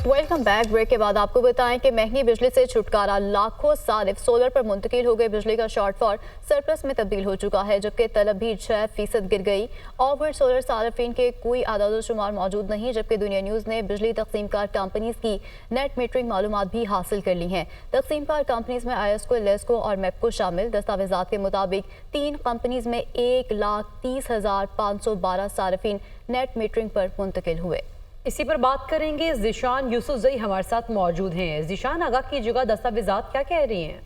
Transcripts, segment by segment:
Welcome back. Break के बाद आपको बताएं कि महंगी बिजली से छुटकारा, लाखों सारिफ सोलर पर मुंतकिल हो गए। बिजली का शॉर्टफॉल सरप्लस में तब्दील हो चुका है, जबकि तलब भी 6% गिर गई। ऑफ ग्रिड सोलर सारिफिन के कोई आदाद शुमार मौजूद नहीं, जबकि दुनिया न्यूज़ ने बिजली तकसीमकार कंपनीज की नेट मीटरिंग मालूमात भी हासिल कर ली हैं। तकसीमकार कंपनीज में आईएसको, लेस्को और मेपको शामिल। दस्तावेजात के मुताबिक 3 कंपनीज में 1,30,512 सारिफिन नेट मीटरिंग पर मुंतकिल हुए। इसी पर बात करेंगे। ज़िशान यूसुफजई हमारे साथ मौजूद हैं। ज़िशान, आगाह कीजिएगा, दस्तावेजात क्या कह रही हैं?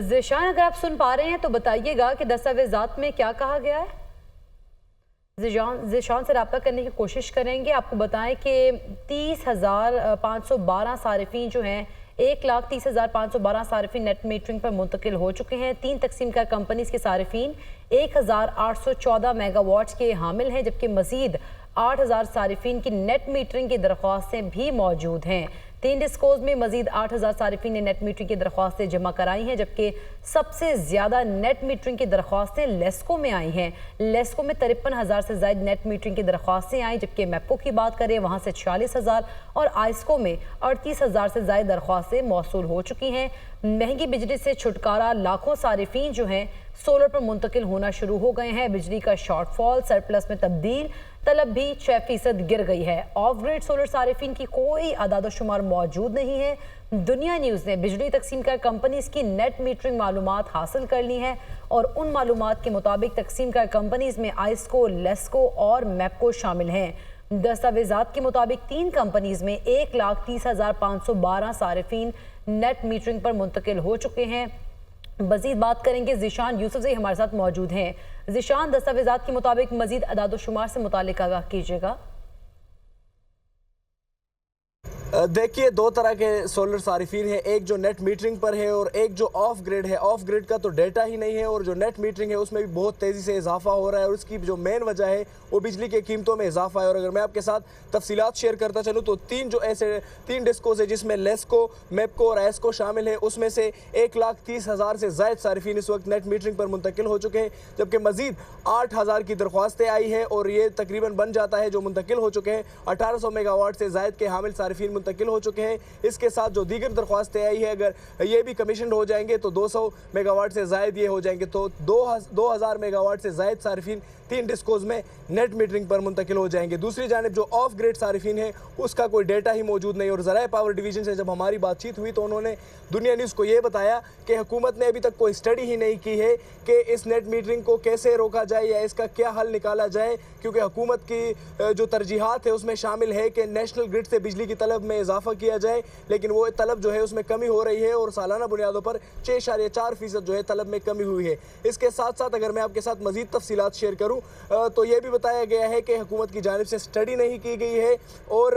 ज़िशान, अगर आप सुन पा रहे हैं तो बताइएगा कि दस्तावेजात में क्या कहा गया है। ज़िशान से रब्ता करने की कोशिश करेंगे। आपको बताएं कि 30,512 सारिफिन जो हैं, 1,30,512 सारिफिन नेट मीटरिंग पर मुंतकिल हो चुके हैं। 3 तकसीमकार कंपनीज के सारिफिन 1,814 मेगावाट के हामिल हैं, जबकि मजीद 8,000 सारिफिन की नेट मीटरिंग की दरख्वास्तें भी मौजूद हैं। 3 डिस्कोज में मजीद 8,000 सारिफिन ने नेट मीटरिंग की दरख्वास्तें जमा कराई हैं, जबकि सबसे ज़्यादा नेट मीटरिंग की दरख्वास्तें लेस्को में आई हैं। लेस्को में 53,000 से ज़ायद नेट मीटरिंग की दरख्वास्तें आई, जबकि मेपको की बात करें वहाँ से 46,000 और आइस्को में 38,000 से ज़ायद दरख्वास्तें मौसूल हो चुकी हैं। महंगी बिजली से छुटकारा, लाखों सारिफिन जो हैं सोलर पर मुंतकिल होना शुरू हो गए हैं। बिजली का शॉर्टफॉल सरप्लस में तब्दील, तलब भी 6% गिर गई है। ऑफ ग्रिड सोलर सारिफिन की कोई आदाद शुमार मौजूद नहीं है। दुनिया न्यूज़ ने बिजली तकसीमकार कंपनीज की नेट मीटरिंग मालूमात हासिल कर ली हैं और उन मालूमात के मुताबिक तकसीमकार कंपनीज में आइस्को, लेस्को और मेपको शामिल हैं। दस्तावेजात के मुताबिक 3 कंपनीज में 1,30,512 सारिफिन नेट मीटरिंग पर मुंतकिल हो चुके हैं। मजीद बात करेंगे। ज़िशान यूसुफजई हमारे साथ मौजूद हैं। ज़िशान, दस्तावेजात के मुताबिक मजीद अदाद शुमार से मुतालिक आगाह कीजिएगा। देखिए, 2 तरह के सोलर सारिफिन है, एक जो नेट मीटरिंग पर है और एक जो ऑफ ग्रिड है। ऑफ ग्रिड का तो डेटा ही नहीं है और जो नेट मीटरिंग है उसमें भी बहुत तेज़ी से इजाफा हो रहा है और उसकी जो मेन वजह है वो बिजली के कीमतों में इजाफा है। और अगर मैं आपके साथ तफसीलात शेयर करता चलूँ तो 3 डिस्कोज है जिसमें लेस्को, मेपको और आइस्को शामिल है, उसमें से 1,30,000 से ज़ायद सारिफिन इस वक्त नेट मीटरिंग पर मुंतकिल हो चुके हैं, जबकि मजीद 8,000 की दरख्वास्तें आई है और ये तकरीबन बन जाता है जो मुंतकिल हो चुके हैं 1,800 मेगावाट से ज़ायद के हामिल सारिफिन मुंतकिल हो चुके हैं। इसके साथ जो दीगर दरख्वास्तें आई है, अगर ये भी कमीशन हो जाएंगे तो 200 मेगावाट से ज़ायद ये हो जाएंगे, तो 2,000 मेगावाट से ज़ायद सारिफिन 3 डिस्कोज में नेट मीटरिंग पर मुंतकिल हो जाएंगे। दूसरी जानिब जो ऑफ ग्रिड सारिफिन है उसका कोई डेटा ही मौजूद नहीं और ज़राए पावर डिवीज़न से जब हमारी बातचीत हुई तो उन्होंने दुनिया न्यूज़ को ये बताया कि हुकूमत ने अभी तक कोई स्टडी ही नहीं की है कि इस नेट मीटरिंग को कैसे रोका जाए या इसका क्या हल निकाला जाए, क्योंकि हुकूमत की जो तरजीहात है उसमें शामिल है कि नेशनल ग्रिड से बिजली की तलब में इजाफा किया जाए, लेकिन वो तलब जो है उसमें कमी हो रही है और सालाना बुनियादों पर 6.4% जो है तलब में कमी हुई है। इसके साथ साथ अगर मैं आपके साथ मजीद तफसीलात शेयर करूँ तो ये भी बताया गया है कि हुकूमत की जानिब से स्टडी नहीं की गई है और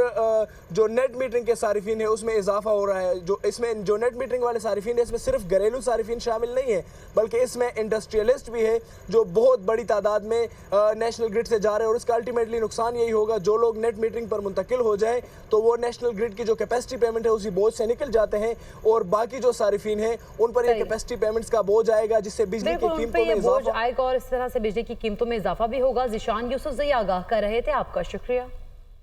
जो नेट मीटरिंग के सारिफिन है उसमें इजाफा हो रहा है। जो इसमें जो नेट मीटरिंग वाले सारिफिन है इसमें सिर्फ घरेलू सारिफिन शामिल नहीं है, बल्कि इसमें इंडस्ट्रियलिस्ट भी है जो बहुत बड़ी तादाद में नेशनल ग्रिड से जा रहे हैं और इसका अल्टीमेटली नुकसान यही होगा, जो लोग नेट मीटरिंग पर मुंतकिल हो जाए तो वो नेशनल ग्रिड की जो कैपेसिटी पेमेंट है उसी बोझ से निकल जाते हैं और बाकी जो सारिफिन है उन पर ये कैपेसिटी पेमेंट्स का बोझ आएगा, जिससे बिजली की कीमतों में इजाफा आएगा और इस तरह से बिजली की कीमतों में इजाफा भी होगा। ज़िशान यूसुफजई आगाह कर रहे थे, आपका शुक्रिया।